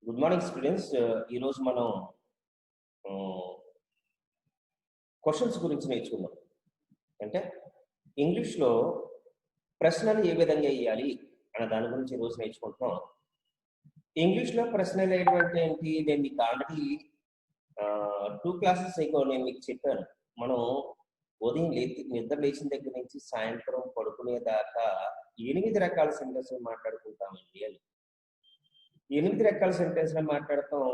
Good morning students. ఈరోజు మనం questions గురించి నేర్చుకుందాం. అంటే ఇంగ్లీష్లో ప్రశ్నలు ఏ విధంగా వేయాలి అనే దాని గురించి ఈరోజు నేర్చుకుంటున్నాం. ఇంగ్లీష్లో ప్రశ్నలు వేయడం అంటే ఏంటి? నేను మీకు ఆల్రెడీ 2 క్లాసెస్ అయ్యో నేను మీకు చెప్పాను. మనం ఉదయం నిద్ర లేచిన దగ్గర నుంచి సాయంత్రం పడుకునేదాకా 8 రకాల సెంటెన్స్లు మాట్లాడుకుంటామండి అని. 8 రకాల సెంటెన్స్లు మాట్లాడతాం.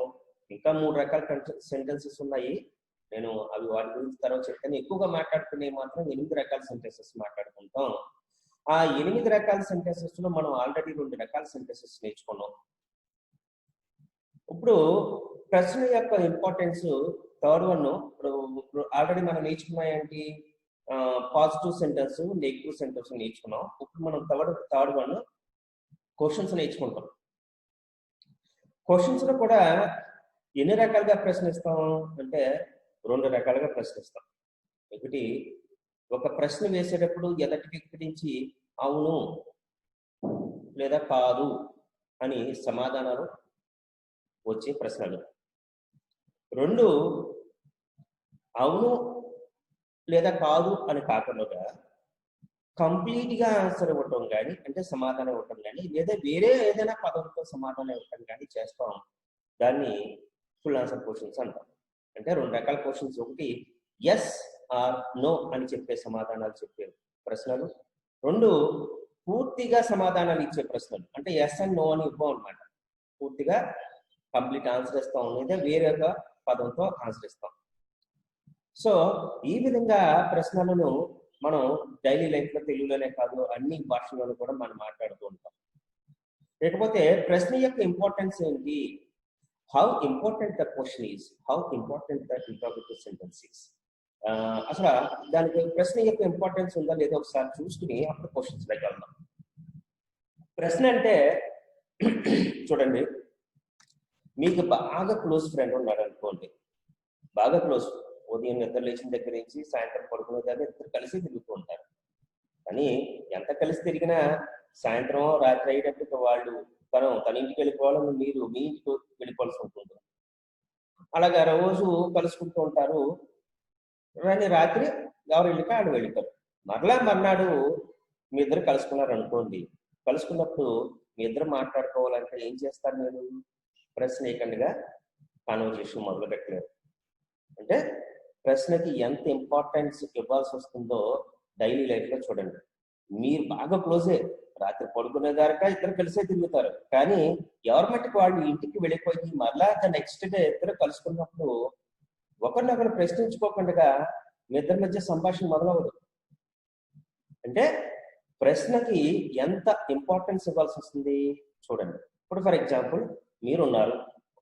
ఇంకా 3 రకాల సెంటెన్సెస్ ఉన్నాయి. నేను అవి వాటి గురించి తర్వాత చెప్తాను. ఎక్కువగా మాట్లాడుకునే మాత్రం 8 రకాల సెంటెన్సెస్ మాట్లాడుకుంటాం. ఆ 8 రకాల సెంటెన్సెస్ లో మనం ఆల్రెడీ 2 రకాల సెంటెన్సెస్ నేర్చుకున్నాం. ఇప్పుడు ప్రశ్న యొక్క ఇంపార్టెన్స్ థర్డ్ వన్. ఇప్పుడు ఆల్రెడీ మనం నేర్చుకున్నాయంటే పాజిటివ్ సెంటెన్స్, నెగిటివ్ సెంటెన్స్ నేర్చుకున్నాం. ఇప్పుడు మనం థర్డ్ వన్ క్వశ్చన్స్ నేర్చుకుంటాం. క్వశ్చన్స్ లో కూడా ఎన్ని రకాలుగా ప్రశ్నిస్తాం అంటే 2 రకాలుగా ప్రశ్నిస్తాం. ఒకటి, ఒక ప్రశ్న వేసేటప్పుడు ఎదటి వ్యక్తి నుంచి అవును లేదా కాదు అని సమాధానాలు వచ్చే ప్రశ్నలు. 2, అవును లేదా కాదు అని కాకుండా కంప్లీట్ గా ఆన్సర్ ఇవ్వటం కానీ, అంటే సమాధానం ఇవ్వటం కానీ, లేదా వేరే ఏదైనా పదంతో సమాధానం ఇవ్వటం కానీ చేస్తాం. దాన్ని ఫుల్ ఆన్సర్ క్వశ్చన్స్ అంటాం. అంటే 2 రకాల క్వశ్చన్స్. ఒకటి ఎస్ ఆర్ నో అని చెప్పే సమాధానాలు చెప్పే ప్రశ్నలు. 2 పూర్తిగా సమాధానాలు ఇచ్చే ప్రశ్నలు. అంటే ఎస్ అండ్ నో అని ఇవ్వం అనమాట. పూర్తిగా కంప్లీట్ ఆన్సర్ ఇస్తాం, లేదా వేరే ఒక పదంతో ఆన్సర్ ఇస్తాం. సో ఈ విధంగా ప్రశ్నలను మనం డైలీ లైఫ్ లో తెలుగులోనే కాదు అన్ని భాషల్లోనూ కూడా మనం మాట్లాడుతూ ఉంటాం. లేకపోతే ప్రశ్న యొక్క ఇంపార్టెన్స్ ఏంటి? How important the question is, how important the interrogative sentence is. అసలు దానికి ప్రశ్న యొక్క ఇంపార్టెన్స్ ఉందా లేదో ఒకసారి చూసుకుని అప్పుడు క్వశ్చన్స్ దగ్గర వెళ్దాం. ప్రశ్న అంటే చూడండి, మీకు బాగా క్లోజ్ ఫ్రెండ్ ఉన్నాడు అనుకోండి. బాగా క్లోజ్, ఉదయం నిద్ర లేచిన దగ్గర నుంచి సాయంత్రం పడుకునే దాకా ఇద్దరు కలిసి తిరుగుతూ ఉంటారు. కానీ ఎంత కలిసి తిరిగినా సాయంత్రం రాత్రి అయ్యేటప్పుడు వాళ్ళు తన ఇంటికి వెళ్ళిపోవాలని మీరు మీ ఇంటికి వెళ్ళిపోవాల్సి ఉంటుంది. అలాగా రోజు కలుసుకుంటూ ఉంటారు. కానీ రాత్రి ఎవరు వెళ్ళిపోయి ఆడు వెళ్ళిపోతారు. మర్నాడు మీ ఇద్దరు కలుసుకున్నారు అనుకోండి. కలుసుకున్నప్పుడు మీ ఇద్దరు మాట్లాడుకోవాలంటే ఏం చేస్తారు? మీరు ప్రశ్నకంగా కాన్వర్జేషన్ మొదలు పెట్టలేరు. అంటే ప్రశ్నకి ఎంత ఇంపార్టెన్స్ ఇవ్వాల్సి వస్తుందో డైలీ లైఫ్ లో చూడండి. మీరు బాగా క్లోజే, రాత్రి పడుకునేదాకా ఇద్దరు కలిసే తిరుగుతారు. కానీ ఎవరి మట్టుకు వాళ్ళు ఇంటికి వెళ్ళిపోయి మరలా నెక్స్ట్ డే ఇద్దరు కలుసుకున్నప్పుడు ఒకరినొకరు ప్రశ్నించుకోకుండా మీ ఇద్దరి మధ్య సంభాషణ మొదలవదు. అంటే ప్రశ్నకి ఎంత ఇంపార్టెన్స్ ఇవ్వాల్సి వస్తుంది చూడండి. ఇప్పుడు ఫర్ ఎగ్జాంపుల్ మీరున్నారు,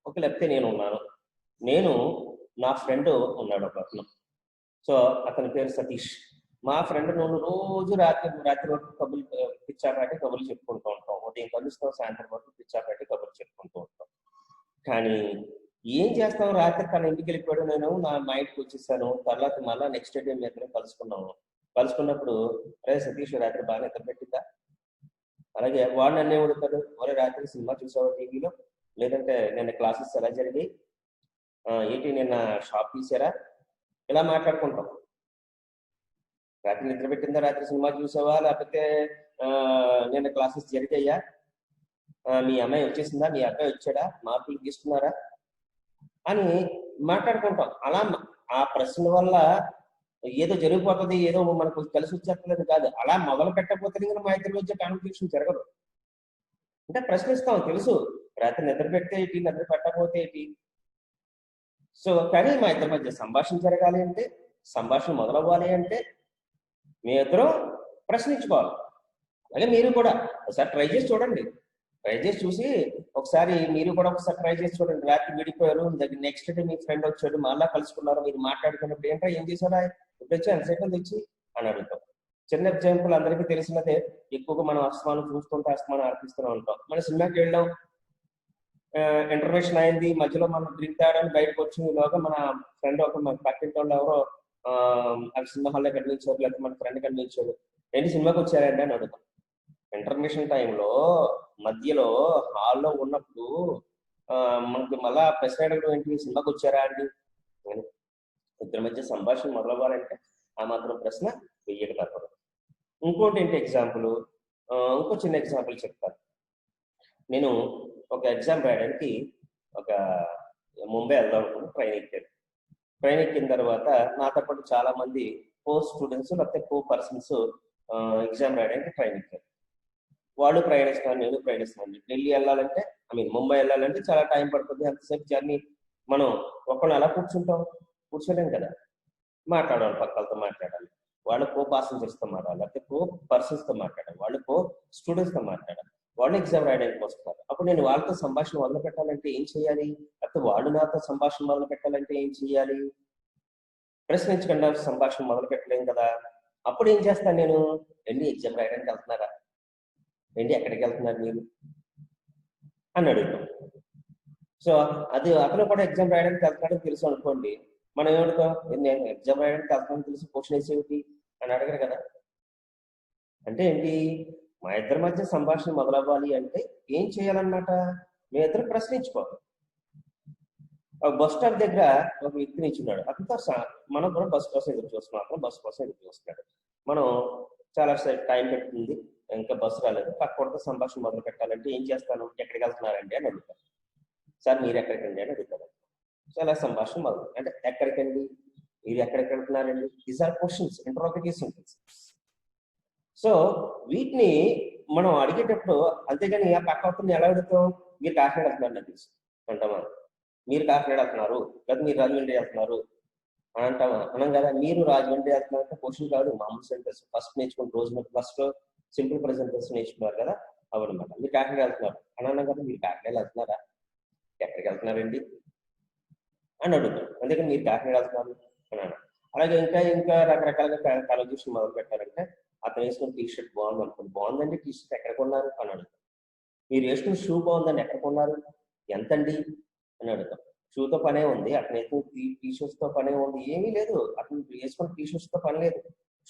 ఒక లేకపోతే నేను ఉన్నాను. నేను నా ఫ్రెండ్ ఉన్నాడు ఒక అతను. సో అతని పేరు సతీష్. మా ఫ్రెండ్ నేను రోజు రాత్రి వరకు పిచ్చాపాటి కబుర్లు చెప్పుకుంటూ ఉంటాం. ఉదయం కలుస్తాం, సాయంత్రం వరకు పిచ్చాపాటి కబుర్లు చెప్పుకుంటూ ఉంటాం. కానీ ఏం చేస్తాం? రాత్రి తన ఇంటికి వెళ్ళిపోయాడు, నేను మా ఇంటికి వచ్చేసాను. తర్వాత మళ్ళీ నెక్స్ట్ డే మీ ఇద్దరం కలుసుకున్నాము. కలుసుకున్నప్పుడు అరే సతీష్ రాత్రి బాగా నిద్ర పెట్టిందా? అలాగే వాడు నన్ను ఏమడుగుతాడు, ఒరే రాత్రి సినిమా చూసావా టీవీలో? లేదంటే నిన్న క్లాసెస్ ఎలా జరిగాయి? ఏంటి నిన్న షాప్ తీసారా? ఇలా మాట్లాడుకుంటాం. రాత్రి నిద్ర పెట్టిందా? రాత్రి సినిమా చూసావా? లేకపోతే నిన్న క్లాసెస్ జరిగాయా? మీ అమ్మాయి వచ్చేసిందా? మీ అబ్బాయి వచ్చాడా? మార్కులు తీసుకున్నారా? అని మాట్లాడుకుంటాం. అలా ఆ ప్రశ్న వల్ల ఏదో జరిగిపోతుంది, ఏదో మనకు కలిసి వచ్చేస్తలేదు కాదు. అలా మొదలు పెట్టకపోతే మా ఇద్దరి మధ్య కాన్వర్సేషన్ జరగదు. అంటే ప్రశ్నిస్తాం. తెలుసు రాత్రి నిద్ర పెడితే ఏంటి, నిద్ర పెట్టకపోతే ఏంటి. సో కానీ మా ఇద్దరి మధ్య సంభాషణ జరగాలి అంటే, సంభాషణ మొదలవ్వాలి అంటే మీ ఇద్దరు ప్రశ్నించుకోవాలి. అలాగే మీరు కూడా ఒకసారి ట్రై చేసి చూడండి. ట్రై చేసి చూసి ఒకసారి మీరు కూడా ఒకసారి ట్రై చేసి చూడండి. రాత్రి విడిపోయారు, నెక్స్ట్ డే మీ ఫ్రెండ్ వచ్చాడు, మళ్ళా కలుసుకున్నారు, మీరు మాట్లాడుకున్నప్పుడు ఏంటో ఏం చేశారా, ఇప్పుడు వచ్చి ఎంతసేపు తెచ్చి అని అడుగుతాం. చిన్న ఎగ్జాంపుల్ అందరికీ తెలిసినదే. ఎక్కువగా మనం అస్తమానం చూస్తుంటే అస్తమానం అర్పిస్తూనే ఉంటాం. మన సినిమాకి వెళ్ళాం, ఇంటర్వ్యూషన్ అయింది, మధ్యలో మనం డ్రింక్ తాగడానికి బయటకు వచ్చిలోగా మన ఫ్రెండ్ ఒక మన పక్కింటి వాళ్ళు ఎవరో సినిమా హాల్లో కనిపించారు, లేకపోతే మన ఫ్రెండ్ కనిపించాడు, ఏంటి సినిమాకి వచ్చారండి అని అడుగుతాం. ఇంటర్మిషన్ టైంలో మధ్యలో హాల్లో ఉన్నప్పుడు మనకి మళ్ళా ప్రశ్న అడగడం ఏంటి, సినిమాకి వచ్చారా అండి అని. ఇద్దరి మధ్య సంభాషణ మొదలవ్వాలంటే ఆ మాత్రం ప్రశ్న వెయ్యక తప్పదు. ఇంకోటి ఏంటి ఎగ్జాంపుల్, ఇంకో చిన్న ఎగ్జాంపుల్ చెప్తాను. నేను ఒక ఎగ్జామ్ రాయడానికి ఒక ముంబై వెళ్దాం అనుకుని ట్రైన్ ఎక్కాను. ట్రైన్ ఎక్కిన తర్వాత నాతో పాటు చాలా మంది స్టూడెంట్స్ లేకపోతే పర్సన్స్ ఎగ్జామ్ రాయడానికి ట్రైన్ ఎక్కారు. వాళ్ళు ప్రయాణిస్తున్నారు, నేను ప్రయాణిస్తున్నాను. ఢిల్లీ వెళ్ళాలంటే ముంబై వెళ్ళాలంటే చాలా టైం పడుతుంది. అంతసేపు జర్నీ మనం ఒక్కళ్ళు అలా కూర్చోలేం కదా, మాట్లాడాలి, పక్కలతో మాట్లాడాలి, వాళ్ళు ప్యాసింజర్స్తో మాట్లాడాలి, లేకపోతే పర్సన్స్తో మాట్లాడాలి, వాళ్ళు స్టూడెంట్స్తో మాట్లాడాలి. వాళ్ళు ఎగ్జామ్ రాయడానికి వస్తున్నారు. అప్పుడు నేను వాళ్ళతో సంభాషణ మొదలు పెట్టాలంటే ఏం చేయాలి, లేకపోతే వాళ్ళు నాతో సంభాషణ మొదలు పెట్టాలంటే ఏం చేయాలి? ప్రశ్నించకుండా సంభాషణ మొదలు పెట్టలేం కదా. అప్పుడు ఏం చేస్తాను నేను, వెళ్ళి ఎగ్జామ్ రాయడానికి వెళ్తున్నారా, ఏంటి ఎక్కడికి వెళ్తున్నారు మీరు అని అడుగుతాం. సో అది అతను కూడా ఎగ్జామ్ రాయడానికి వెళ్తున్నాడని తెలుసు అనుకోండి, మనం ఏమడుగుతాం, నేను ఎగ్జామ్ రాయడానికి వెళ్తానని తెలిసి క్వశ్చన్ వేసేమిటి అని అడగరు కదా. అంటే ఏంటి, మా ఇద్దరి మధ్య సంభాషణ మొదలవ్వాలి అంటే ఏం చేయాలన్నమాట, మీ ఇద్దరు ప్రశ్నించుకోవాలి. బస్ స్టాప్ దగ్గర ఒక వ్యక్తి నిల్చున్నాడు, అతనితో మనం కూడా బస్ కోసం ఎదురు చూస్తున్నాం, అతను బస్ కోసం ఎదురు చూస్తున్నాడు. మనం చాలా టైం పెడుతుంది, ఇంకా బస్సు రాలేదు, పక్కతో సంభాషణ మొదలు పెట్టాలంటే ఏం చేస్తాను, ఎక్కడికి వెళ్తున్నారండి అని అడుగుతాను. సార్ మీరు ఎక్కడికండి అని అడుగుతాను. చాలా సంభాషణ మొదలు, అంటే ఎక్కడికండి, మీరు ఎక్కడికి వెళ్తున్నారండి, these are questions, interrogative sentence. So వీటిని మనం అడిగేటప్పుడు అంతేగాని ఆ పక్కని ఎలా అడుగుతాం, మీరు కాకినాడ వెళ్తున్నారు నాకు తెలుసు అంటామా, మీరు కాకినాడ వెళ్తున్నారు లేదా మీరు రాజమండ్రి వెళ్తున్నారు అని అంటామా, అనం కదా. మీరు రాజమండ్రి వెళ్తున్నారంటే క్వశ్చన్ కాదు, మామూలు సెంటెన్స్. ఫస్ట్ నేర్చుకుని రోజు ఫస్ట్ సింపుల్ ప్రెజెంటెన్స్ నేర్చుకున్నారు కదా, అవన్నమాట. మీరు కాకినాడ వెళ్తున్నారు అని అన్నాం కదా, మీరు కాకినాడ వెళ్తున్నారా, ఎక్కడికి వెళ్తున్నారండి అని అడుగుతాం. అందుకని మీరు కాకినాడ వెళ్తున్నారు అని అన్నా. అలాగే ఇంకా రకరకాలుగా కాన్వర్జేషన్ మొదలు పెట్టారంటే, అతను వేసుకున్న టీ షర్ట్ బాగుంది అనుకోండి, బాగుందండి టీ షర్ట్ ఎక్కడ కొన్నారు అని అడుగుతాం. మీరు వేసుకున్న షూ బాగుందండి, ఎక్కడ కొన్నారు, ఎంతండి అని అడుగుతాం. షూతో పనే ఉంది, అతను వేసుకున్న టీ షర్ట్స్తో పనే ఉంది, ఏమీ లేదు, అతను వేసుకున్న టీ షర్ట్స్తో పని లేదు,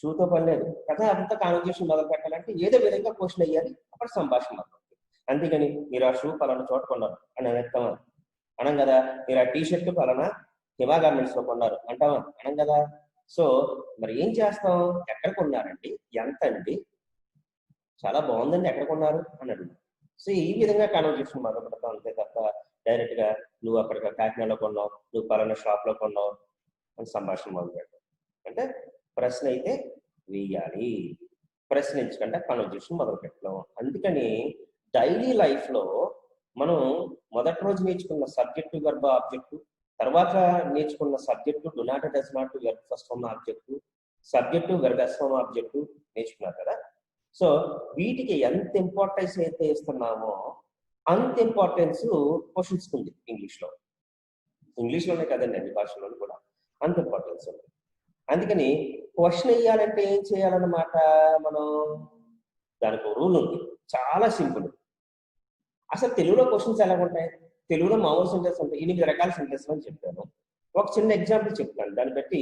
షూతో పని లేదు కదా. అంతా కాన్వర్జేషన్ మొదలు పెట్టాలంటే ఏదో విధంగా క్వశ్చన్ అయ్యాలి, అప్పుడు సంభాషణ మొదలు. అంతేగాని మీరు ఆ షూ పలానా చోట కొన్నారు అని అనేస్తామా, అనం కదా. మీరు ఆ టీ షర్ట్ పలానా హిమా గార్మెంట్స్ లో కొన్నారు అంటామా, అనం కదా. సో మరి ఏం చేస్తాం, ఎక్కడ కొన్నారండి, ఎంత అండి, చాలా బాగుందండి, ఎక్కడ కొన్నారు అని అడుగుతాం. సో ఈ విధంగా కాన్వర్జేషన్ మొదలు పెడతాం, అంతే తప్ప డైరెక్ట్ గా నువ్వు అక్కడ కాకినాడలో కొన్నావు, నువ్వు పలానా షాప్ లో కొన్నావు అని సంభాషణ మొదలు పెడతాం. అంటే ప్రశ్న అయితే వేయాలి, ప్రశ్నించకుండా కాన్వర్జేషన్ మొదలు పెట్టడం. అందుకని డైలీ లైఫ్ లో మనం మొదటి రోజు నేర్చుకున్న సబ్జెక్టు వర్బ్ ఆబ్జెక్టు, తర్వాత నేర్చుకున్న subject do not does not verb first form object, subject verb S form object నేర్చుకున్నారు కదా. సో వీటికి ఎంత ఇంపార్టెన్స్ అయితే ఇస్తున్నామో అంత ఇంపార్టెన్స్ క్వశ్చన్స్ ఉంది ఇంగ్లీష్లోనే కదండి, అన్ని భాషల్లోనూ కూడా అంత ఇంపార్టెన్స్ ఉంది. అందుకని క్వశ్చన్ వేయాలంటే ఏం చేయాలన్నమాట, మనం దానికి రూల్ ఉంది, చాలా సింపుల్. అసలు తెలుగులో క్వశ్చన్స్ ఎలా ఉంటాయి, తెలుగులో మామూలు సెంటెన్స్ ఉంటాయి, 8 రకాల సెంటెన్స్ అని చెప్పాను. ఒక చిన్న ఎగ్జాంపుల్ చెప్తాను, దాన్ని బట్టి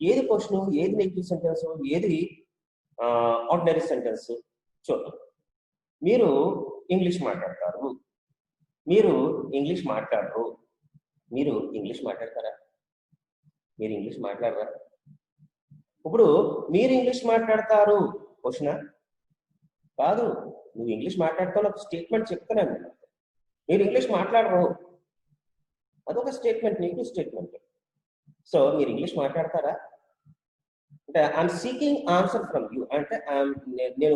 ఏది క్వశ్చన్, ఏది నెగిటివ్ సెంటెన్స్, ఏది ఆర్డినరీ సెంటెన్స్ చూద్దాం. మీరు ఇంగ్లీష్ మాట్లాడతారు, మీరు ఇంగ్లీష్ మాట్లాడరు, మీరు ఇంగ్లీష్ మాట్లాడతారా, మీరు ఇంగ్లీష్ మాట్లాడరా. ఇప్పుడు మీరు ఇంగ్లీష్ మాట్లాడతారు క్వశ్చనా కాదు, నువ్వు ఇంగ్లీష్ మాట్లాడతావు ఒక స్టేట్మెంట్ చెప్తున్నాను. మీరు ఇంగ్లీష్ మాట్లాడరు అదొక స్టేట్మెంట్, నెగిటివ్ స్టేట్మెంట్. సో మీరు ఇంగ్లీష్ మాట్లాడతారా అంటే I'm seeking answer from you, అంటే నేను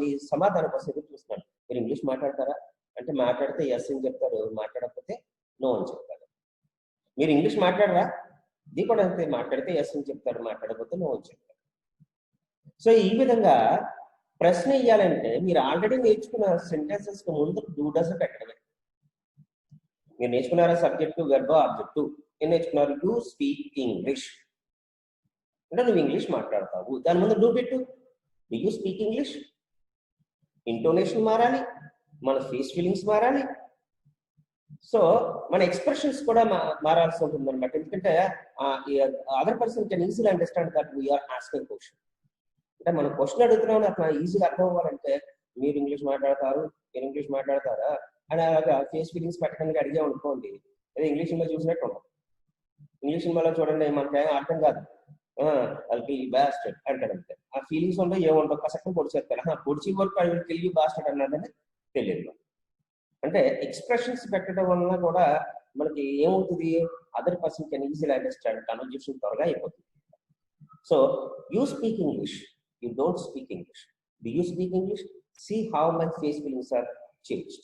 నీ సమాధానం కోసం ఎదురు చూస్తున్నాను. మీరు ఇంగ్లీష్ మాట్లాడతారా అంటే మాట్లాడితే ఎస్ అని చెప్తారు, మాట్లాడకపోతే నో అని చెప్తారు. మీరు ఇంగ్లీష్ మాట్లాడరా, ఇది కూడా అంతే, మాట్లాడితే ఎస్ అని చెప్తారు, మాట్లాడకపోతే నో అని చెప్తారు. సో ఈ విధంగా ప్రశ్న ఇవ్వాలంటే మీరు ఆల్రెడీ నేర్చుకున్న సెంటెన్సెస్ కి ముందు డూ డస్ పెట్టడమే. మీరు నేర్చుకున్నారా సబ్జెక్టు వెర్బ్ ఆబ్జెక్టు, ఏం నేర్చుకున్నారు, యూ స్పీక్ ఇంగ్లీష్ అంటే నువ్వు ఇంగ్లీష్ మాట్లాడతావు, దాని ముందు డూ పెట్టు, యూ స్పీక్ ఇంగ్లీష్. ఇంటోనేషన్ మారాలి, మన ఫేస్ ఫీలింగ్స్ మారాలి, సో మన ఎక్స్ప్రెషన్స్ కూడా మారాల్సి ఉంటుంది అనమాట. ఎందుకంటే other person can easily understand that we are asking question. అంటే మనం క్వశ్చన్ అడుగుతున్నాం అట్లా ఈజీగా అర్థం అవ్వాలంటే మీరు ఇంగ్లీష్ మాట్లాడతారు, మీరు ఇంగ్లీష్ మాట్లాడతారా, అని అలాగా ఫేస్ ఫీలింగ్స్ పెట్టడానికి అడిగాం అనుకోండి, అదే ఇంగ్లీష్ సినిమా చూసినట్టు ఉండదు. ఇంగ్లీష్ సినిమాలో చూడండి మనకేం అర్థం కాదు, అది బాస్టర్డ్ అంటాడు అంతే. ఆ ఫీలింగ్స్ ఉండవు, ఏముండవు, కసక్తం పొడిచేస్తారు. పొడిచి వరకు అది తెలియ బాస్టర్డ్ అన్నదని తెలియదు. అంటే ఎక్స్ప్రెషన్స్ పెట్టడం వలన కూడా మనకి ఏమవుతుంది, other person can easily understand, conversation త్వరగా అయిపోతుంది. So you speak English, you don't speak English. Do you speak English? See how my face feelings are changed.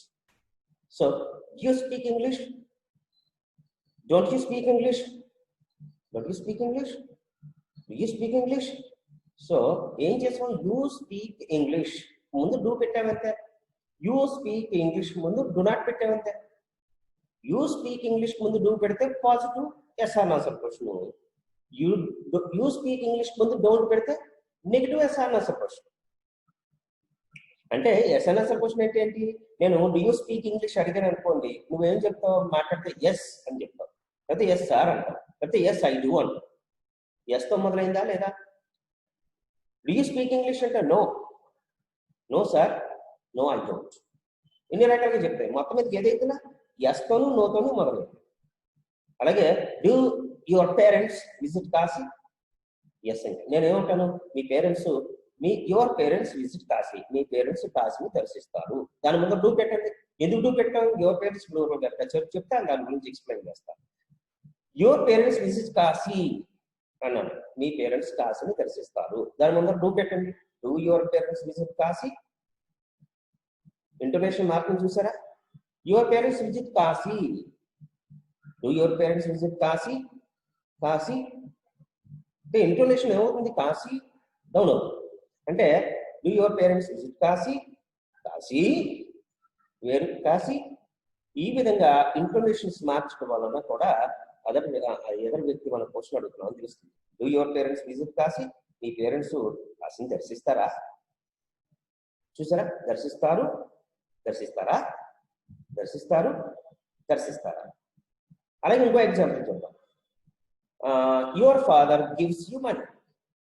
So, do you speak English? Don't you speak English? Don't you speak English? Do you speak English? So, ఏం చేసాం, you speak English ముందు do పెట్టామంతే. You speak English ముందు do not పెట్టామంతే. You speak English ముందు do పెడితే positive yes or no question. You speak English ముందు don't పెడితే negative yes or no question. అంటే ఎస్ఎన్ఎస్ఎల్ question అంటే ఏంటి, నేను డూ యూ స్పీక్ ఇంగ్లీష్ అడిగాను అనుకోండి, నువ్వేం చెప్తావు, మాట్లాడితే ఎస్ అని చెప్తావు, లేకపోతే ఎస్ సార్ అంటావు, లేకపోతే ఎస్ ఐ డూ అంటావు. ఎస్తో మొదలైందా లేదా? డూ యూ స్పీక్ ఇంగ్లీష్ అంటే no, no sir, no I don't. ఎన్ని రకాలుగా చెప్తాయి, మొత్తం మీద ఏదైతున్నా ఎస్తోనూ నోతోనూ మొదలైంది. అలాగే do your parents visit Kashi, yes అంటే నేనేమంటాను, మీ parents your parents visit Kashi, మీ పేరెంట్స్ కాశీని దర్శిస్తారు. దాని ముందు డూ పెట్టండి. ఎందుకు డూ పెట్టాం, యువర్ పేరెంట్స్ చెప్తే దాని గురించి ఎక్స్ప్లెయిన్ చేస్తాను. యువర్ పేరెంట్స్ విజిట్ కాశీ అన్నాను, మీ పేరెంట్స్ కాశీని దర్శిస్తారు. దాని ముందు డూ పెట్టండి. Do your parents visit Kashi, intonation మార్పుని చూసారా, your parents visit Kashi, do your parents visit Kashi, Kashi అంటే ఇంటోనేషన్ ఏమవుతుంది, కాశీ డౌన్ అవుతుంది. అంటే do your parents visit Kashi, Kashi వేరు కాశీ. ఈ విధంగా ఇంటోనేషన్స్ మార్చడం వలన కూడా ఎదర్ వ్యక్తి మన క్వశ్చన్ అడుగుతున్నాం తెలుస్తుంది. Do your parents visit Kashi, మీ పేరెంట్స్ కాశీని దర్శిస్తారా? చూసారా, దర్శిస్తారు, దర్శిస్తారా, దర్శిస్తారు, దర్శిస్తారా. అలాగే ఇంకో ఎగ్జాంపుల్ చూద్దాం. Your father gives you money,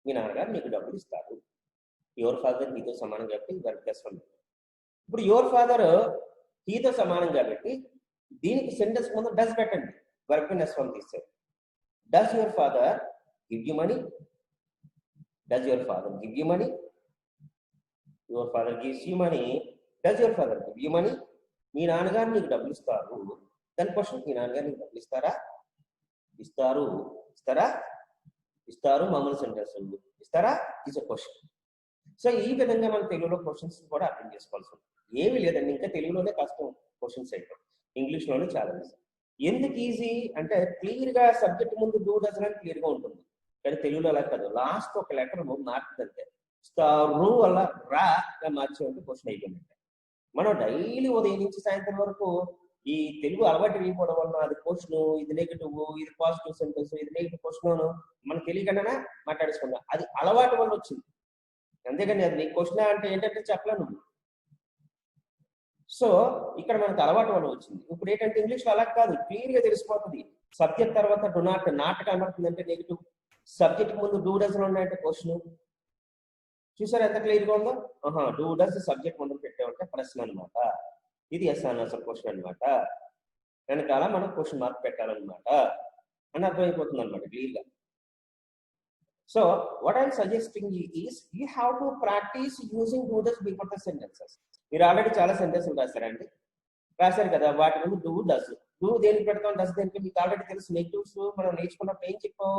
మీ నాన్నగారు మీకు డబ్బులు ఇస్తారు. యువర్ ఫాదర్ హీతో సమానం కాబట్టి వర్క్ ప్లస్ వన్. ఇప్పుడు యువర్ ఫాదర్ హీతో సమానం కాబట్టి దీనికి సెంటెన్స్ ముందు డస్ పెట్టండి, వర్క్ ప్లస్ వన్ తీస్తారు. Does your father give you money, does your father give you money, your father gives you money, does your father give you money. మీ నాన్నగారు నీకు డబ్బులు ఇస్తారు. దాని క్వశ్చన్, మీ నాన్నగారు నీకు డబ్బులు ఇస్తారా? ఇస్తారు, ఇస్తారా, ఇస్తారు, మామూలు సెంటెన్స్ ఇస్తారా ఇస్ అ క్వశ్చన్. సో ఈ విధంగా మన తెలుగులో క్వశ్చన్స్ కూడా అర్థం చేసుకోవాల్సి ఉంటుంది. ఏమి లేదండి, ఇంకా తెలుగులోనే కష్టం క్వశ్చన్స్ అయితే, ఇంగ్లీష్లోనే చాలా ఈజీ. ఎందుకు ఈజీ అంటే క్లియర్ గా సబ్జెక్ట్ ముందు డూ డజన్ అని క్లియర్ గా ఉంటుంది, కానీ తెలుగులో అలా కాదు, లాస్ట్ ఒక లెటర్ మార్చుదంటే రూ వల్ల రా మార్చేవంటే క్వశ్చన్ అయిపోయిందంటే. మనం డైలీ ఉదయం నుంచి సాయంత్రం వరకు ఈ తెలుగు అలవాటు అయిపోవడం వల్ల అది క్వశ్చన్, ఇది నెగిటివ్, ఇది పాజిటివ్ సెంటెన్స్, ఇది నెగిటివ్ క్వశ్చన్ మనకు తెలియకుండానే మాట్లాడేసుకున్నాం. అది అలవాటు వల్ల వచ్చింది, అంతేగాని అది నీకు క్వశ్చన్ అంటే ఏంటంటే చెప్పలేను. సో ఇక్కడ మనకు అలవాటు వల్ల వచ్చింది. ఇప్పుడు ఏంటంటే ఇంగ్లీష్ లో అలా కాదు, క్లియర్ గా తెలిసిపోతుంది. సబ్జెక్ట్ తర్వాత డు నాట్, నాట్ కనబడుతుందంటే నెగిటివ్, సబ్జెక్ట్ ముందు డూ డజన్ ఉన్నాయంటే క్వశ్చన్. చూసారు ఎంత క్లియర్ గా ఉందో. డూ డస్ సబ్జెక్ట్ ముందు పెట్టామంటే ప్రశ్న అనమాట, ఇది ఎస్ ఆన్సర్ క్వశ్చన్ అనమాట, వెనకాల మనం క్వశ్చన్ మార్క్ పెట్టాలన్నమాట అని అర్థమైపోతుంది అనమాట క్లియర్ గా. So what I'm suggesting is you have to practice using do does before the sentences. మీరు ఆల్రెడీ చాలా సెంటెన్స్లు రాశారండి, రాశారు కదా, వాటి ముందు డూ డస్, డూ దేనికి పెడతాం, డస్ దేనికి మీకు ఆల్రెడీ తెలుసు. నెగిటివ్స్ మనం నేర్చుకున్నప్పుడు ఏం చెప్పాం,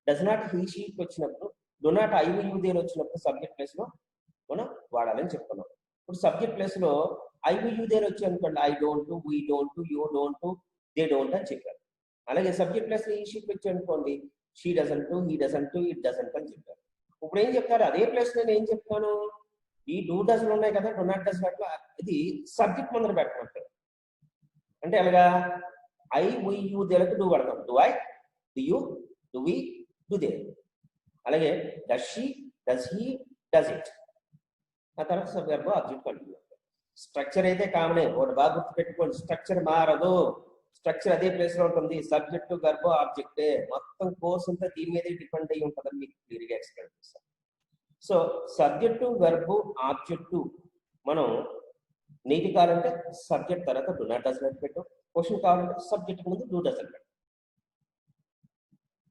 డస్ నాట్ హీ షీ వచ్చినప్పుడు, డో నాట్ ఐ యూ దేని వచ్చినప్పుడు సబ్జెక్ట్ ప్లేస్ లో మనం వాడాలని చెప్పుకున్నాం. ఇప్పుడు సబ్జెక్ట్ ప్లేస్ లో ఐ యూ దేని వచ్చి అనుకోండి, I don't, we don't, you don't, they don't అని చెప్పారు. అలాగే సబ్జెక్ట్ ప్లేస్ లో ఈ షీ వచ్చి అనుకోండి, she doesn't, he doesn't, it doesn't అని చెప్పారు. ఇప్పుడు ఏం చెప్తారు, అదే ప్లేస్ నేను ఏం చెప్తాను, ఈ డూ డజన్ ఉన్నాయి కదా, డో నాట్ డస్ పెట్ట, ఇది సబ్జెక్ట్ ముందర పెట్టమంటారు. అంటే అలాగా ఐ వీ యూ దేలకు డూ పడతాం, do I, do you, do we, do they. అలాగే does she, does he, does it. ఆ తర్వాత సబ్జెక్ట్ ఆబ్జెక్ట్ కంటిన్యూ. స్ట్రక్చర్ అయితే కామనే, ఒకటి బాగా గుర్తు పెట్టుకోండి, స్ట్రక్చర్ మారదు, స్ట్రక్చర్ అదే ప్లేస్ లో ఉంటుంది. సబ్జెక్టు గర్భ ఆబ్జెక్టే, మొత్తం కోర్స్ అంతా దీని మీదే డిపెండ్ అయ్యి ఉంటుందని మీకు క్లియర్గా ఎక్స్ప్లెయిన్ చేస్తాను. సో సబ్జెక్టు వెర్బు ఆబ్జెక్టు మనం నెగిటివ్ కావాలంటే సబ్జెక్ట్ తర్వాత డు నాట్ డస్ నాట్ పెట్టు, క్వశ్చన్ కావాలంటే సబ్జెక్ట్ ముందు డూ డజన్ పెట్టు.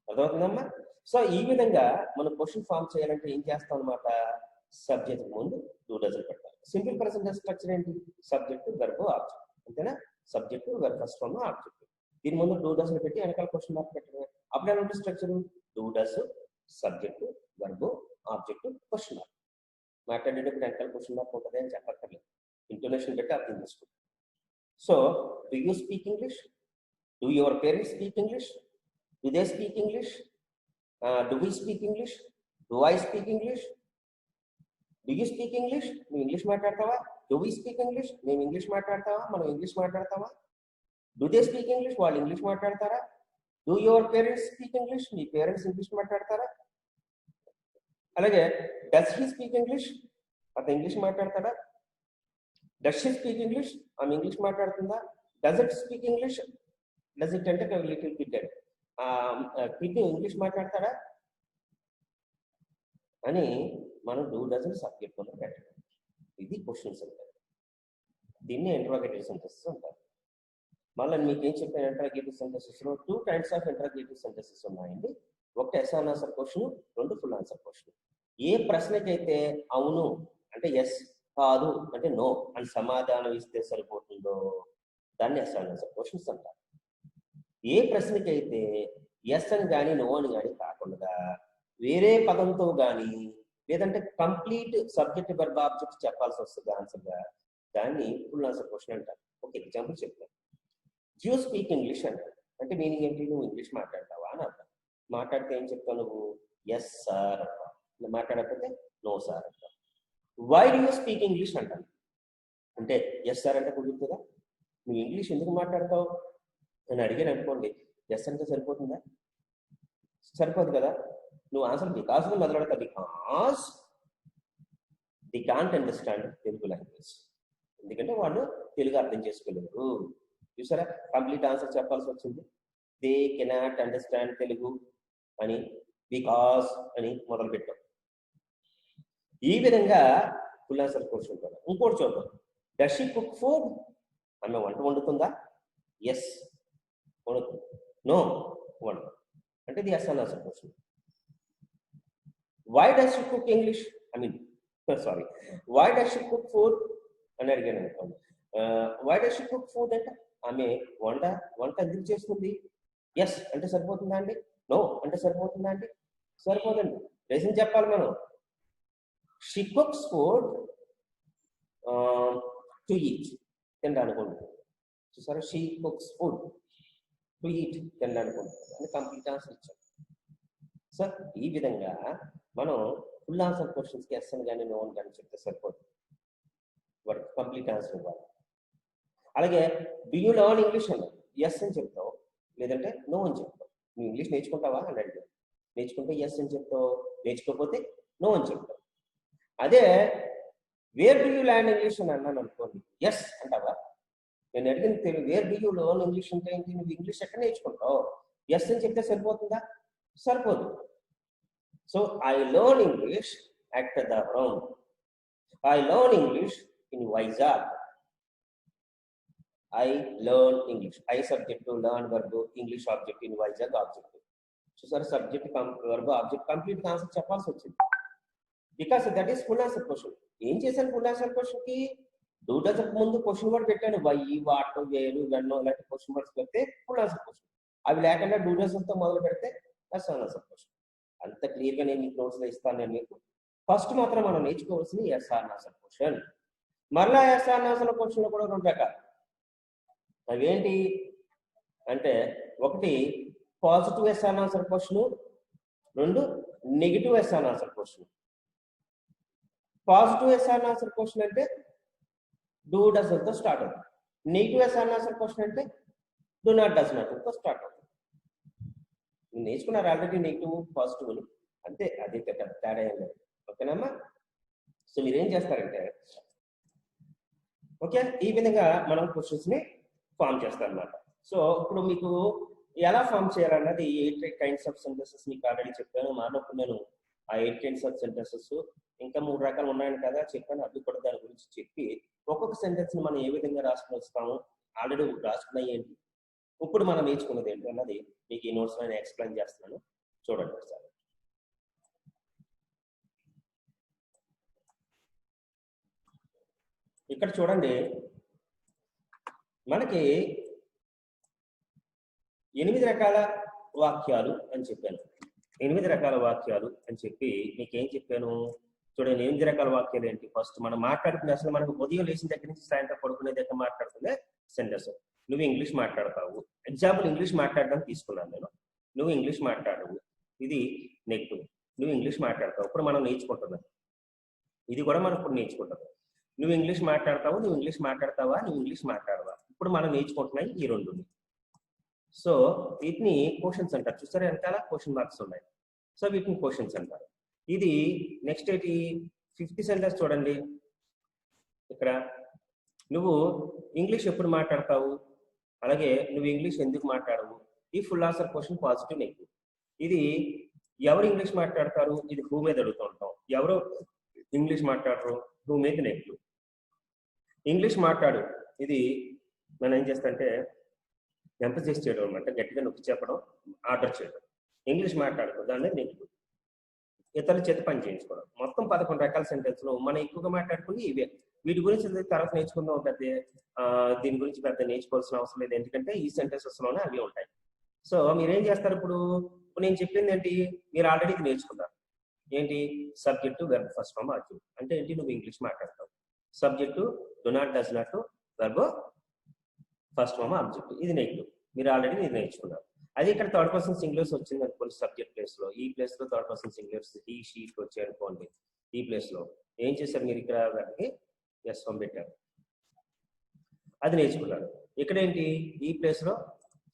అర్థమవుతుందమ్మా? సో ఈ విధంగా మనం క్వశ్చన్ ఫామ్ చేయాలంటే ఏం చేస్తాం అనమాట, సబ్జెక్ట్ ముందు డూ డజన్ పెట్టాలి. సింపుల్ ప్రెసెంట్ స్ట్రక్చర్ ఏంటి, సబ్జెక్ట్ వెర్బ్ ఆబ్జెక్ట్, అంతేనా? Subject verb first form object, దీని ముందు డూ డజన్ పెట్టి వెనకాల క్వశ్చన్ మార్క్ పెట్టడమే. అప్పుడు ఎలా ఉంటుంది structure, do does subject verb object question mark. మాట్లాడేటప్పుడు వెనకాల క్వశ్చన్ మార్క్ ఉంటుంది అని చెప్పక్కర్లేదు, ఇంటోనేషన్ పెట్టి అర్థం చేసుకుంటాం. So do you speak English, do your parents speak English, do they speak English, do we speak English, do I speak English, do you speak English, నువ్వు English మాట్లాడతావా, do we speak English, మేము English మాట్లాడతావా, మనం English మాట్లాడతావా, do they speak English, వాళ్ళు English మాట్లాడతారా, do your parents speak English, మీ parents English మాట్లాడతారా. అలాగే does he speak English, అతను ఇంగ్లీష్ మాట్లాడతాడా, does she speak English, ఆమె ఇంగ్లీష్ మాట్లాడుతుందా, does it speak English, does it అంటే లిటిల్ కిడ్ కిడ్ ఇంగ్లీష్ మాట్లాడతాడా అని మనం డూ డజన్ సబ్జెక్ట్ మనం పెట్టడం. ఇది క్వశ్చన్స్ అంటారు, దీన్ని ఇంట్రాగేటివ్ సెంటెన్సెస్ అంటారు. మళ్ళీ మీకు ఏం చెప్పాను, ఇంట్రాగేటివ్ సెంటెన్సెస్ లో 2 టైప్స్ ఆఫ్ ఇంట్రాగేటివ్ సెంటెన్సెస్ ఉన్నాయండి. ఒకటి yes and answer question, 2 full answer question. ఏ ప్రశ్నకైతే అవును అంటే ఎస్, కాదు అంటే నో అని సమాధానం ఇస్తే సరిపోతుందో దాన్ని ఎస్ అండ్ ఆన్సర్ క్వశ్చన్స్ అంటారు. ఏ ప్రశ్నకైతే ఎస్ అని కానీ నో అని కానీ కాకుండా వేరే పదంతో కానీ లేదంటే కంప్లీట్ సబ్జెక్ట్ వెర్బ్ ఆబ్జెక్ట్ చెప్పాల్సి వస్తుంది ఆన్సర్గా, దాన్ని ఫుల్ ఆన్సర్ క్వశ్చన్ అంటారు. ఒక ఎగ్జాంపుల్ చెప్తాను. యూ స్పీక్ ఇంగ్లీష్ అంటారు అంటే మీనింగ్ ఏంటి, నువ్వు ఇంగ్లీష్ మాట్లాడతావా అని అర్థం. మాట్లాడితే ఏం చెప్తావు నువ్వు, ఎస్ సార్ అంటావు, మాట్లాడకపోతే నో సార్ అంటావు. Why do you speak English అంటాను అంటే ఎస్ సార్ అంటే కుదురుతుందా, నువ్వు ఇంగ్లీష్ ఎందుకు మాట్లాడతావు అని అడిగాను అనుకోండి, ఎస్ అంటే సరిపోతుందా, సరిపోదు కదా. నువ్వు ఆన్సర్ బికాస్ మొదలెడతా, because they can't understand Telugu language, ఎందుకంటే వాళ్ళు తెలుగు అర్థం చేసుకోలేరు. చూసారా, కంప్లీట్ ఆన్సర్ చెప్పాల్సి వచ్చింది, దే కెనాట్ అండర్స్టాండ్ తెలుగు అని బికాస్ అని మొదలు పెట్టాం. ఈ విధంగా ఫుల్ ఆన్సర్ క్వశ్చన్ ఉంటుంది. ఇంకోటి చూద్దాం, డస్ షీ కుక్ ఫుడ్, ఆమె వంట వండుతుందా, ఎస్ వండుతుంది, నో వండు అంటే the yes and answer question. Why does she cook English, I mean sorry, why does she cook food అని అడిగాను అనుకోండి, why does she cook food అంటే ఆమె వంట ఎందుకు చేస్తుంది, ఎస్ అంటే సరిపోతుందా అండి, నో అంటే సరిపోతుందా అండి, సరిపోదండి, రీజన్ చెప్పాలి మనం. She cooks food to eat, తినడానికి ఉంటుంది. చూసారా, she cooks food to eat, తినడానికి ఉంటుంది అని కంప్లీట్ ఆన్సర్ ఇచ్చాం. సో ఈ విధంగా మనం ఫుల్ ఆన్సర్ క్వశ్చన్స్కి ఎస్ అని కానీ నో అని కానీ చెప్తే సరిపోతుంది, వాటికి కంప్లీట్ ఆన్సర్ ఇవ్వాలి. అలాగే డూ యూ లర్న్ ఇంగ్లీష్ అన్నారు, ఎస్ అని చెప్తావు లేదంటే నో అని చెప్తావు. నువ్వు ఇంగ్లీష్ నేర్చుకుంటావా అని అడిగావు, నేర్చుకుంటే ఎస్ అని చెప్తావు, నేర్చుకోకపోతే నో అని చెప్తావు. అదే where do you learn English అని అన్నాను అనుకోండి, ఎస్ అంటావా. నేను అడిగిన Telugu where do you learn English అంటే ఏంటి, నువ్వు ఇంగ్లీష్ ఎక్కడ నేర్చుకుంటావు, ఎస్ అని చెప్తే సరిపోతుందా, సరిపోదు. So I learn English at the home, I learn English in Vizag, I learn English, I subject learn verb English object in Vizag object. చూసారు, subject verb object complete answer చెప్పాల్సి వచ్చింది, because that is full answer question. ఏం చేశాను full answer question కి, do does ముందు question word పెట్టాను, why what where వెన్నో ఇలాంటి క్వశ్చన్ వర్డ్స్ పెడితే ఫుల్ ఆన్సర్ క్వశ్చన్. అవి లేకుండా డూ డజన్ తో మొదలు పెడితే ఎస్ ఆన్సర్ క్వశ్చన్. అంత క్లియర్ గా నేను మీకు నోట్స్ లో ఇస్తాను. నేను మీకు ఫస్ట్ మాత్రం మనం నేర్చుకోవాల్సింది ఎస్ ఆన్సర్ క్వశ్చన్. మరలా ఎస్ ఆన్సర్ క్వశ్చన్ లో కూడా 2 రకాలు. అవేంటి అంటే, ఒకటి positive yes answer question, 2 negative yes answer question. Positive yes answer question అంటే డూ డజన్ తో స్టార్ట్ అవుతుంది, నెగిటివ్ ఎస్ ఆన్సర్ క్వశ్చన్ అంటే డూ నాట్ డస్ నాట్ తో స్టార్ట్ అవుతుంది. మీరు నేర్చుకున్నారు ఆల్రెడీ నెగిటివ్ పాజిటివ్ అని, అంతే, అదే తేడా ఏం లేదు. ఓకేనమ్మా. సో మీరేం చేస్తారంటే, ఓకే, ఈ విధంగా మనం క్వశ్చన్స్ ని ఫామ్ చేస్తాం అన్నమాట. సో ఇప్పుడు మీకు ఎలా ఫామ్ చేయాలన్నది 8 కైండ్స్ ఆఫ్ సెంటెన్సెస్ మీకు ఆల్రెడీ చెప్పాను. మానప్పుడు నేను ఆ 8 కైండ్స్ ఆఫ్ సెంటెన్సెస్ ఇంకా 3 రకాలు ఉన్నాయని కదా చెప్పాను, అవి కూడా దాని గురించి చెప్పి ఒక్కొక్క సెంటెన్స్ మనం ఏ విధంగా రాసుకుని వస్తాము, ఆల్రెడీ రాసుకున్నాయి ఏంటి, ఇప్పుడు మనం నేర్చుకున్నది ఏంటి అన్నది మీకు ఈ నోట్స్ నేను ఎక్స్ప్లెయిన్ చేస్తున్నాను. చూడండి ఒకసారి. ఇక్కడ చూడండి, మనకి 8 రకాల వాక్యాలు అని చెప్పాను. 8 రకాల వాక్యాలు అని చెప్పి మీకేం చెప్పాను చూడండి. 8 రకాల వాక్యాలు ఏంటి? ఫస్ట్ మనం మాట్లాడుకునే, అసలు మనకు ఉదయం లేచిన దగ్గర నుంచి సాయంత్రం పడుకునే దగ్గర మాట్లాడుకునే సెంటెన్స్. నువ్వు ఇంగ్లీష్ మాట్లాడతావు. ఎగ్జాంపుల్ ఇంగ్లీష్ మాట్లాడడం తీసుకున్నాను నేను. నువ్వు ఇంగ్లీష్ మాట్లాడవు, ఇది నెగిటివ్. నువ్వు ఇంగ్లీష్ మాట్లాడతావు. ఇప్పుడు మనం నేర్చుకుంటున్నాం, ఇది కూడా మనం ఇప్పుడు నేర్చుకుంటాం. నువ్వు ఇంగ్లీష్ మాట్లాడతావు, నువ్వు ఇంగ్లీష్ మాట్లాడతావా, నువ్వు ఇంగ్లీష్ మాట్లాడవా, ఇప్పుడు మనం నేర్చుకుంటున్నాయి ఈ రెండు. సో వీటిని క్వశ్చన్స్ అంటారు. చూసారా వెనకాల క్వశ్చన్ మార్క్స్ ఉన్నాయి. సో వీటిని క్వశ్చన్స్ అంటారు. ఇది నెక్స్ట్ ఏంటి, 5th సెంటెన్స్ చూడండి. ఇక్కడ నువ్వు ఇంగ్లీష్ ఎప్పుడు మాట్లాడతావు, అలాగే నువ్వు ఇంగ్లీష్ ఎందుకు మాట్లాడవు. ఈ full answer question positive negative. ఇది ఎవరు ఇంగ్లీష్ మాట్లాడతారు, ఇది హూ మీద అడుగుతూ ఉంటాం. ఎవరు ఇంగ్లీష్ మాట్లాడరు, హూ మీద నెగిటివ్. ఇంగ్లీష్ మాట్లాడు, ఇది మనం ఏం చేస్తాంటే ఎంఫసైజ్ చేయడం అనమాట, గట్టిగా నొక్కి చెప్పడం, ఆర్డర్ చేయడం. ఇంగ్లీష్ మాట్లాడుకో, దాని మీద నెగిటివ్. ఇతరుల చేత పని చేయించుకోవడం. మొత్తం 11 రకాల సెంటెన్స్లు మనం ఎక్కువగా మాట్లాడుకుని ఇవే. వీటి గురించి తర్వాత నేర్చుకుందాం. దీని గురించి పెద్ద నేర్చుకోవాల్సిన అవసరం లేదు, ఎందుకంటే ఈ సెంటెన్సెస్లోనే అవి ఉంటాయి. సో మీరేం చేస్తారు, ఇప్పుడు నేను చెప్పింది ఏంటి, మీరు ఆల్రెడీ ఇది నేర్చుకున్నారు. ఏంటి, subject verb first form object. అంటే ఏంటి, నువ్వు ఇంగ్లీష్ మాట్లాడతావు. Subject do not, does not, verb first form object. ఇది నెగిటివ్, మీరు ఆల్రెడీ ఇది నేర్చుకున్నారు. అది ఇక్కడ థర్డ్ పర్సన్ సింగులర్స్ వచ్చింది అనుకోండి సబ్జెక్ట్ ప్లేస్ లో. ఈ ప్లేస్ లో థర్డ్ పర్సన్ సింగులర్స్ ఈ షీట్ వచ్చాయి అనుకోండి. ఈ ప్లేస్ లో ఏం చేశారు మీరు, ఇక్కడ వాటికి ఎస్ ఫామ్ పెట్టారు, అది నేర్చుకున్నారు. ఇక్కడ ఏంటి, ఈ ప్లేస్ లో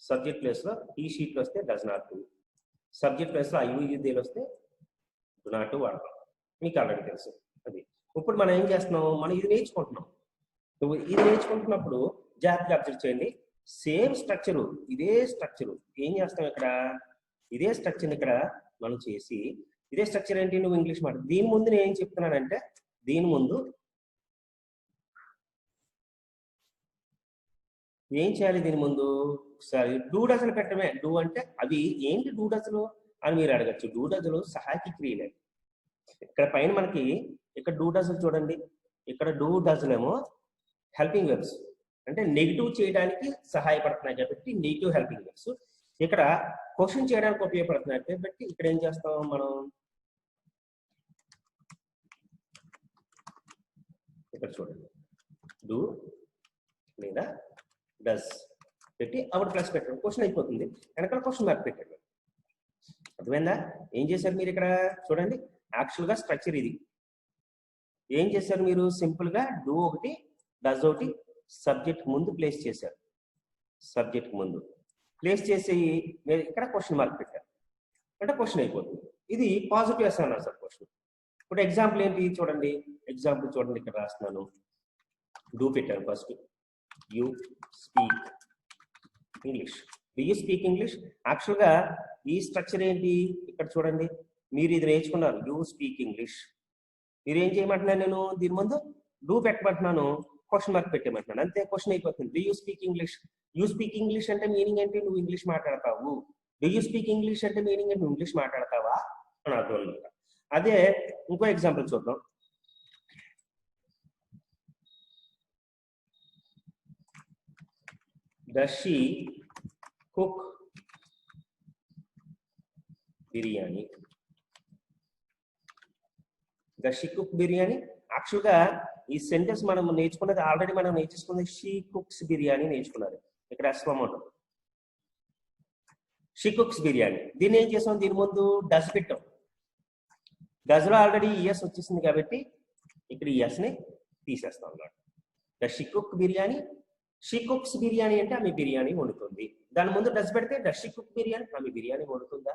సబ్జెక్ట్ ప్లేస్ లో ఈ షీట్ లో వస్తే డస్ నాట్, సబ్జెక్ట్ ప్లేస్ లో ఐయుదేలు వస్తే డు నాట్ వాడతాం. మీకు ఆల్రెడీ తెలుసు. అది ఇప్పుడు మనం ఏం చేస్తున్నాం, మనం ఇది నేర్చుకుంటున్నాం. నువ్వు ఇది నేర్చుకుంటున్నప్పుడు జాగ్రత్తగా అబ్జర్వ్ చేయండి. సేమ్ స్ట్రక్చరు, ఇదే స్ట్రక్చరు ఏం చేస్తాం ఇక్కడ, ఇదే స్ట్రక్చర్ ఇక్కడ మనం చేసి, ఇదే స్ట్రక్చర్ ఏంటి, నువ్వు ఇంగ్లీష్ మాట. దీని ముందు నేను ఏం చెప్తున్నానంటే, దీని ముందు ఏం చేయాలి, దీని ముందు ఒకసారి డూ డజలు పెట్టడమే. డూ అంటే అవి ఏంటి డూ డజలు అని మీరు అడగచ్చు. డూ డజలు సహాయక క్రియలే. ఇక్కడ పైన మనకి ఇక్కడ డూ డజలు చూడండి, ఇక్కడ డూ డజలేమో హెల్పింగ్ వెర్బ్స్, అంటే నెగిటివ్ చేయడానికి సహాయపడుతున్నాయి కాబట్టి నెగిటివ్ హెల్పింగ్ వెర్బ్స్. ఇక్కడ క్వశ్చన్ చేయడానికి ఉపయోగపడుతున్నాయి కాబట్టి ఇక్కడ ఏం చేస్తాం మనం, ఇక్కడ చూడండి డూ లేదా డస్ పెట్టి అప్పుడు ప్లస్ పెట్టండి, క్వశ్చన్ అయిపోతుంది. వెనకాల క్వశ్చన్ మార్క్ పెట్టండి. అర్థమైందా? ఏం చేశారు మీరు ఇక్కడ చూడండి, యాక్చువల్గా స్ట్రక్చర్ ఇది. ఏం చేశారు మీరు, సింపుల్ గా డూ ఒకటి, డస్ ఒకటి సబ్జెక్ట్ ముందు ప్లేస్ చేశారు. సబ్జెక్ట్ ముందు ప్లేస్ చేసి ఇక్కడ క్వశ్చన్ మార్క్ పెట్టారు, అంటే క్వశ్చన్ అయిపోతుంది. ఇది పాజిటివ్ ఎస్ అన్నారు సార్ క్వశ్చన్. ఇప్పుడు ఎగ్జాంపుల్ ఏంటి చూడండి, ఎగ్జాంపుల్ చూడండి, ఇక్కడ రాస్తున్నాను. డూ పెట్టాను first, you speak English. Do you speak English. యాక్చువల్గా ఈ స్ట్రక్చర్ ఏంటి, ఇక్కడ చూడండి, మీరు ఇది నేర్చుకున్నారు, యూ స్పీక్ ఇంగ్లీష్. మీరు ఏం చేయమంటున్నాను, నేను దీని ముందు డూ పెట్టమంటున్నాను, క్వశ్చన్ మార్క్ పెట్టేమంటున్నాను, అంతే క్వశ్చన్ అయిపోతుంది. Do you speak English. You speak English అంటే మీనింగ్ ఏంటి, నువ్వు ఇంగ్లీష్ మాట్లాడతావు. డు యూ స్పీక్ ఇంగ్లీష్ అంటే మీనింగ్ ఏంటి, నువ్వు ఇంగ్లీష్ మాట్లాడతావా అని అర్థం అనమాట. అదే ఇంకో ఎగ్జాంపుల్ చూద్దాం. Does she cook biryani? Does she cook biryani? యాక్చువల్గా ఈ సెంటెన్స్ మనం నేర్చుకున్నది ఆల్రెడీ మనం నేర్చుకున్నది షీ కుక్స్ బిర్యానీ నేర్చుకున్నారు. ఇక్కడ ఎస్ఫామ్ ఉంటుంది, షీ కుక్స్ బిర్యానీ. దీన్ని ఏం చేసాం, దీని ముందు డస్ పెట్టాం. డస్ లో ఆల్రెడీ ఈఎస్ వచ్చేసింది కాబట్టి ఇక్కడ ఈఎస్ ని తీసేస్తాం అన్నమాట. Does she cook biryani. She cooks biryani అంటే ఆమె బిర్యానీ వండుతుంది. దాని ముందు డస్ పెడితే డస్ షీ కుక్ బిర్యానీ, ఆమె బిర్యానీ వండుతుందా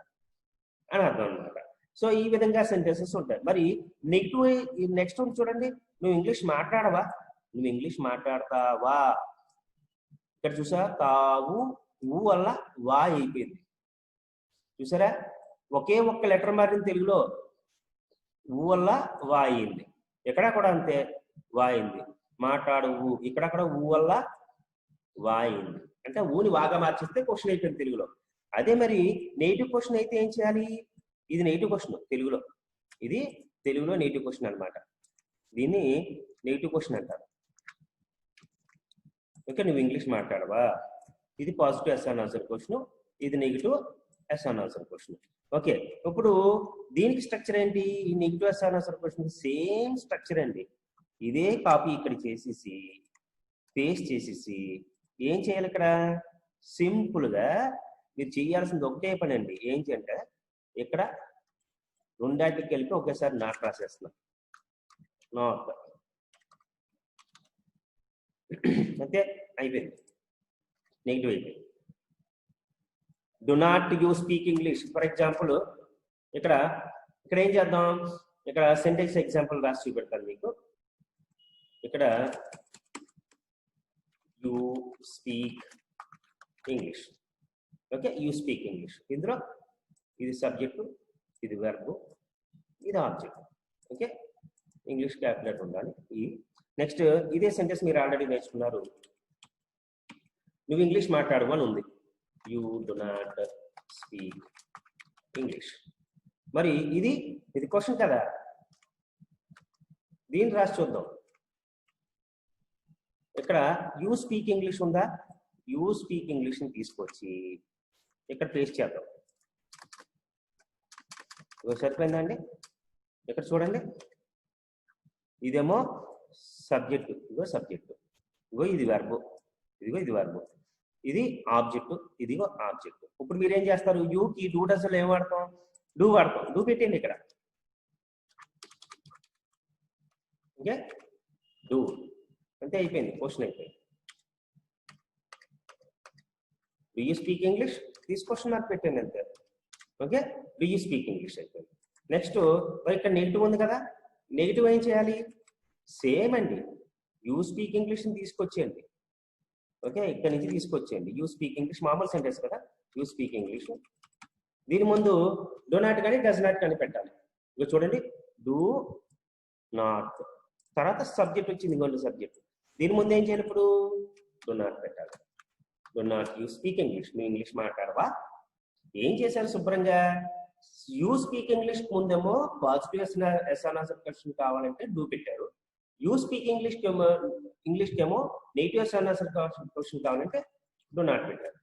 అని అర్థం అనమాట. సో ఈ విధంగా సెంటెన్సెస్ ఉంటాయి. మరి నెగిటివ్ నెక్స్ట్ చూడండి, నువ్వు ఇంగ్లీష్ మాట్లాడవా, నువ్వు ఇంగ్లీష్ మాట్లాడతావా. ఇక్కడ చూసా, తావు ఊ వల్ల వా అయిపోయింది. చూసారా, ఒకే ఒక్క లెటర్ మారింది తెలుగులో, ఊ వల్ల వా అయింది. ఎక్కడా కూడా అంతే, వా అయింది. మాట్లాడు ఊ, ఇక్కడక్కడ ఊ వల్ల వా అయింది, అంటే ఊని వాగా మార్చిస్తే క్వశ్చన్ అయిపోయింది తెలుగులో. అదే మరి నెగిటివ్ క్వశ్చన్ అయితే ఏం చేయాలి? ఇది నెగిటివ్ క్వశ్చన్ తెలుగులో, ఇది తెలుగులో నెగిటివ్ క్వశ్చన్ అన్నమాట. దీన్ని నెగిటివ్ క్వశ్చన్ అంటారు. ఓకే, నువ్వు ఇంగ్లీష్ మాట్లాడవా, ఇది positive yes and answer question, ఇది negative yes and answer question. Okay, ఇప్పుడు దీనికి స్ట్రక్చర్ ఏంటి? ఈ negative yes and answer question same structure అండి. ఇదే కాపీ ఇక్కడ చేసేసి పేస్ట్ చేసేసి ఏం చేయాలి? ఇక్కడ సింపుల్ గా మీరు చేయాల్సింది ఒకటే పని అండి. ఏంటి అంటే ఇక్కడ రెండాటికి కలిపి ఒకేసారి నాట్ రాసేస్తున్నాం, నాట్ అంతే, అయిపోయింది, నెగిటివ్ అయిపోయింది. Do not you speak English. For example ఇక్కడ ఏం చేద్దాం? ఇక్కడ సెంటెన్స్ ఎగ్జాంపుల్ రాసి చూపెడతాను మీకు. ఇక్కడ you speak English. Okay, you speak English. ఇందులో ఇది సబ్జెక్టు, ఇది వెర్బ్, ఇది ఆబ్జెక్ట్. ఓకే, ఇంగ్లీష్ క్యాపిటల్ ఉండాలి. ఈ నెక్స్ట్ ఇదే సెంటెన్స్ మీరు ఆల్రెడీ నేర్చుకున్నారు. నువ్వు ఇంగ్లీష్ మాట్లాడు అని ఉంది. You do not speak English. మరి ఇది క్వశ్చన్ కదా, దీన్ని రాసి చూద్దాం. ఇక్కడ యూ స్పీక్ ఇంగ్లీష్ ఉందా? యూ స్పీక్ ఇంగ్లీష్ ని తీసుకొచ్చి ఇక్కడ పేస్ట్ చేద్దాం. ఇగో సరిపోయిందా అండి? ఇక్కడ చూడండి, ఇదేమో సబ్జెక్ట్, ఇగో సబ్జెక్ట్, ఇగో ఇది వెర్బ్, ఇదిగో ఇది వెర్బ్, ఇది ఆబ్జెక్ట్, ఇదిగో ఆబ్జెక్ట్. ఇప్పుడు మీరు ఏం చేస్తారు? యూకి డూ డస్ లో ఏం వాడతాం? డూ వాడతాం. డూ పెట్టండి ఇక్కడ. ఓకే, డూ అంటే అయిపోయింది, క్వశ్చన్ అయిపోయింది. Do you speak English? తీసి క్వశ్చన్ మార్క్ పెట్టండి అంతే. Okay, do you speak English అయిపోయింది. నెక్స్ట్ ఇక్కడ నెగిటివ్ ఉంది కదా, నెగిటివ్ ఏం చేయాలి? సేమ్ అండి, యూ స్పీక్ ఇంగ్లీష్ ని తీసుకొచ్చేయండి. ఓకే, ఇక్కడ నుంచి తీసుకొచ్చేయండి. యూ స్పీక్ ఇంగ్లీష్ మామూలు సెంటెన్స్ కదా, యూ స్పీక్ ఇంగ్లీష్. దీని ముందు డో నాట్ కానీ డస్ నాట్ కానీ పెట్టాలి. ఇక చూడండి, డూ నాట్, తర్వాత సబ్జెక్ట్ వచ్చింది, ఇంకొంచెం సబ్జెక్ట్. దీని ముందు ఏం చేయాలి? ఇప్పుడు డో నాట్ పెట్టాలి. Do not you speak English. నువ్వు ఇంగ్లీష్ మాట్లాడవా? ఏం చేశారు శుభ్రంగా? యూ స్పీక్ ఇంగ్లీష్ ముందేమో positive yes on answer question కావాలంటే డూ పెట్టారు. యూ స్పీక్ ఇంగ్లీష్ కేమో negative yes on answer question కావాలంటే డూ నాట్ పెట్టారు.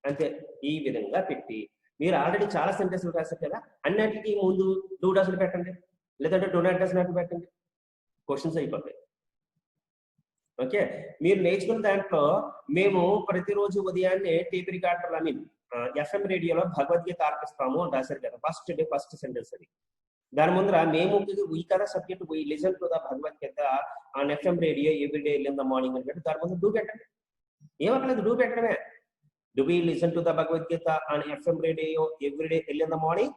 అంతే, ఈ విధంగా పెట్టి మీరు ఆల్రెడీ చాలా సెంటెన్స్లు రాశారు కదా, అన్నిటికీ ముందు డూ డస్ పెట్టండి, లేదంటే డో నాట్ డస్ నాట్ పెట్టండి, క్వశ్చన్స్ అయిపోతాయి. ఓకే, మీరు నేర్చుకున్న దాంట్లో మేము ప్రతిరోజు ఉదయాన్నే టేప్ రికార్డర్ ఎఫ్ఎం రేడియోలో భగవద్గీత ఆర్పిస్తాము అని రాశారు కదా, ఫస్ట్ సెంటెన్స్ అది. దాని ముందర మేము ఈ కదా subject we listen to the Bhagavad Gita on FM radio everyday in the morning అని పెట్టి దాని ముందు డూ పెట్టండి. ఏమక్కలేదు, డూ పెట్టడమే. Do we listen to the Bhagavad Gita on FM radio everyday early in the morning?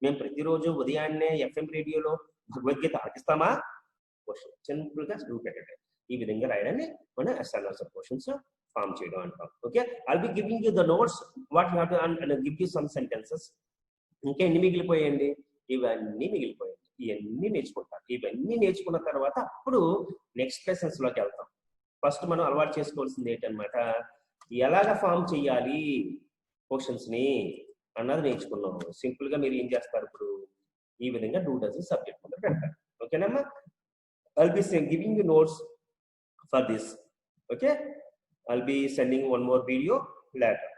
మేము ప్రతిరోజు ఉదయాన్నే ఎఫ్ఎం రేడియోలో భగవద్గీత ఆర్పిస్తామా? క్వశ్చన్ సింపుల్ గా డూ పెట్టండి. ఈ విధంగా రాయడాన్ని మనం ఎస్ఎన్ ఆన్సర్ క్వశ్చన్స్ ఫామ్ చేయడం అంటాం. Okay, I'll be giving you the notes what you have to and give you some sentences. ఇంకా ఎన్ని మిగిలిపోయండి? ఇవన్నీ మిగిలిపోయాయి. ఇవన్నీ నేర్చుకుంటాం. ఇవన్నీ నేర్చుకున్న తర్వాత అప్పుడు నెక్స్ట్ లెసన్స్ లోకి వెళ్తాం. ఫస్ట్ మనం అలవాటు చేసుకోవాల్సింది ఏంటన్నమాట, ఎలాగ ఫామ్ చేయాలి క్వశ్చన్స్ ని అన్నది నేర్చుకున్నాం. సింపుల్ గా మీరు ఏం చేస్తారు? ఇప్పుడు ఈ విధంగా డూ డస్ సబ్జెక్ట్ ముందు పెడతారు. ఓకేనమ్మా? I'll be giving you notes for this. Okay, I'll be sending one more video later.